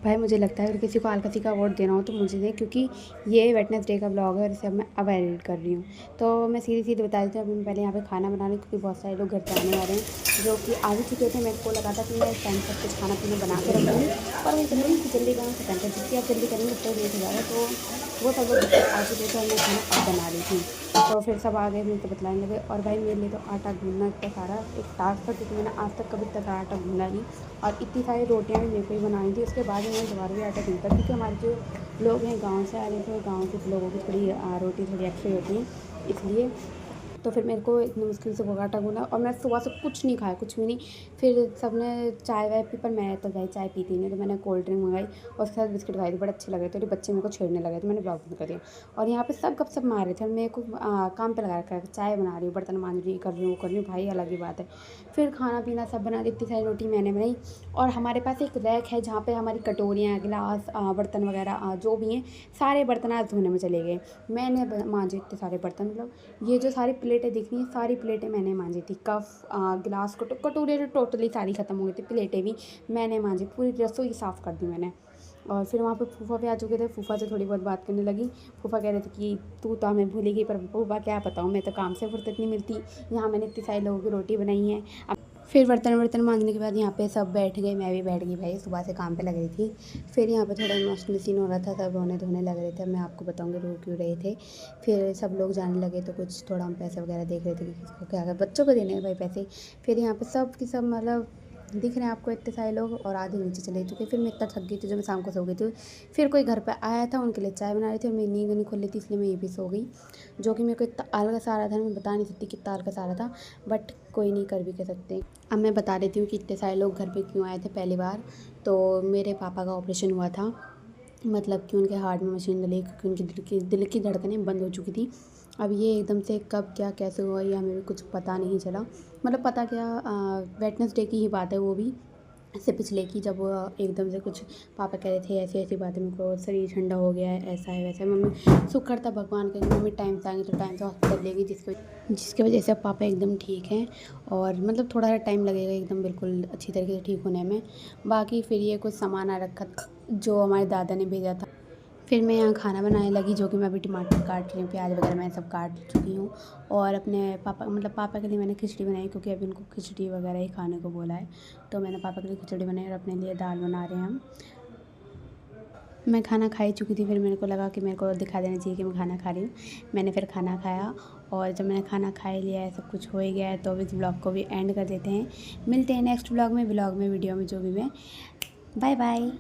भाई मुझे लगता है अगर किसी को आलकसी का अवार्ड देना हो तो मुझे दे, क्योंकि ये वेडनेसडे का ब्लॉग है और इसे अब मैं अब एडिट कर रही हूँ। तो मैं सीधी सीधी बता देती हूँ, अभी मैं पहले यहाँ पे खाना बना रही हूँ क्योंकि बहुत सारे लोग घर पे आने वाले हैं जो कि आ भी चुके थे। मेरे को लगा था कि मैं इस टाइम सब कुछ खाना पीना बना के रखूँगी, पर वही करूँगी कि जल्दी बनाना से टाइम पर, जिसकी आप जल्दी करेंगे तो लेट हो जाएगा। तो वो सब लोग घर पे आ चुके थे और मैं खाना अब बना रही थी। तो फिर सब आ गए, मुझे तो बतलाने लगे। और भाई मेरे लिए तो आटा गूँधना इतना सारा एक टास्क था, क्योंकि मैंने आज तक कभी इतना सारा आटा गूँधा नहीं। और इतनी सारी रोटियाँ भी मेरे को ही बनानी थी। उसके बाद मैंने दोबारा भी आटा गूँथा, क्योंकि हमारे जो लोग हैं गाँव से आ रहे थे और गाँव के लोगों की थोड़ी रोटी थोड़ी एक्स्ट्रा होती है, इसलिए। तो फिर मेरे को इतनी मुश्किल से वो आटा गूँधा और मैं सुबह से कुछ नहीं खाया, कुछ भी नहीं। फिर सबने चाय वाय पी, पर मैं तो भाई चाय पीती नहीं, तो मैंने कोल्ड ड्रिंक मंगाई और उसके साथ बिस्किट खाए थे, बड़े अच्छे लग रहे थे। तो बच्चे मेरे को छेड़ने लगे तो मैंने ब्लॉग बंद कर दिया। और यहाँ पे सब गपशप मार रहे थे और मेरे को काम पे लगा रखा है, चाय बना रही हूँ, बर्तन मांज रही, कर रही हूँ, कर रही हूँ, भाई अलग ही बात है। फिर खाना पीना सब बना, इतनी सारी रोटी मैंने बनाई। और हमारे पास एक रैक है जहाँ पे हमारी कटोरियाँ, गिलास, बर्तन वगैरह जो भी हैं, सारे बर्तन आज धोने में चले गए। मैंने मांजे इतने सारे बर्तन, मतलब ये जो सारी प्लेटें दिख रही हैं, सारी प्लेटें मैंने मांजी थी। कप, गिलास, कटोरे तो टोटली सारी ख़त्म हो गई थी, प्लेटें भी मैंने मांजी, पूरी रसोई साफ़ कर दी मैंने। और फिर वहाँ पे फूफा भी आ चुके थे, फूफा से थोड़ी बहुत बात करने लगी। फूफा कह रहे थे कि तू तो हमें भूलेगी, पर फूफा क्या बताऊँ, मैं तो काम से फुर्सत नहीं मिलती। यहाँ मैंने इतनी सारी लोगों की रोटी बनाई है। फिर बर्तन वर्तन मांजने के बाद यहाँ पे सब बैठ गए, मैं भी बैठ गई, भाई सुबह से काम पे लग रही थी। फिर यहाँ पे थोड़ा इमोशनल सीन हो रहा था, सब रोने धोने लग रहे थे। मैं आपको बताऊँगी रो क्यों रहे थे। फिर सब लोग जाने लगे तो कुछ थोड़ा हम पैसे वगैरह देख रहे थे कि किसको क्या क्या, बच्चों को देने हैं भाई पैसे। फिर यहाँ पे सब की सब, मतलब दिख रहे हैं आपको इतने सारे लोग, और आधे नीचे चले चुके। फिर मैं इतना थक गई थी जो मैं शाम को सो गई थी। फिर कोई घर पे आया था, उनके लिए चाय बना रही थी और मेरी नींद नहीं खुल रही थी, इसलिए मैं ये भी सो गई। जो कि मेरे को इतना आलस आ रहा था, मैं बता नहीं सकती कितना आलस आ रहा था, बट कोई नहीं, कर भी कह सकते। अब मैं बता देती हूँ कि इतने सारे लोग घर पे क्यों आए थे पहली बार। तो मेरे पापा का ऑपरेशन हुआ था, मतलब कि उनके हार्ट में मशीन डली, क्योंकि उनकी दिल की धड़कनें बंद हो चुकी थी। अब ये एकदम से कब क्या कैसे हुआ ये हमें भी कुछ पता नहीं चला। मतलब पता क्या, वेडनेसडे की ही बात है, वो भी इससे पिछले की, जब वो एकदम से कुछ पापा कह रहे थे ऐसी ऐसी बातें, मेरे को शरीर ठंडा हो गया है, ऐसा है वैसा है। मम्मी शुक्र था भगवान का कि मम्मी टाइम से आएंगी तो टाइम से हॉस्पिटल लेगी, जिसकी वजह से अब पापा एकदम ठीक हैं। और मतलब थोड़ा सा टाइम लगेगा एकदम बिल्कुल अच्छी तरीके से ठीक होने में। बाकी फिर ये कुछ सामान आ रखा था जो हमारे दादा ने भेजा था। फिर मैं यहाँ खाना बनाने लगी, जो कि मैं अभी टमाटर काट रही हूँ, प्याज वगैरह मैं सब काट चुकी हूँ। और अपने पापा, मतलब पापा के लिए मैंने खिचड़ी बनाई, क्योंकि अभी उनको खिचड़ी वगैरह ही खाने को बोला है। तो मैंने पापा के लिए खिचड़ी बनाई और अपने लिए दाल बना रहे हैं हम। मैं खाना खा ही चुकी थी, फिर मेरे को लगा कि मेरे को दिखा देना चाहिए कि मैं खाना खा रही हूँ। मैंने फिर खाना खाया, और जब मैंने खाना खा ही लिया है, सब कुछ हो ही गया है, तो अब इस ब्लॉग को भी एंड कर देते हैं। मिलते हैं नेक्स्ट ब्लॉग में, वीडियो में जो भी मैं। Bye bye.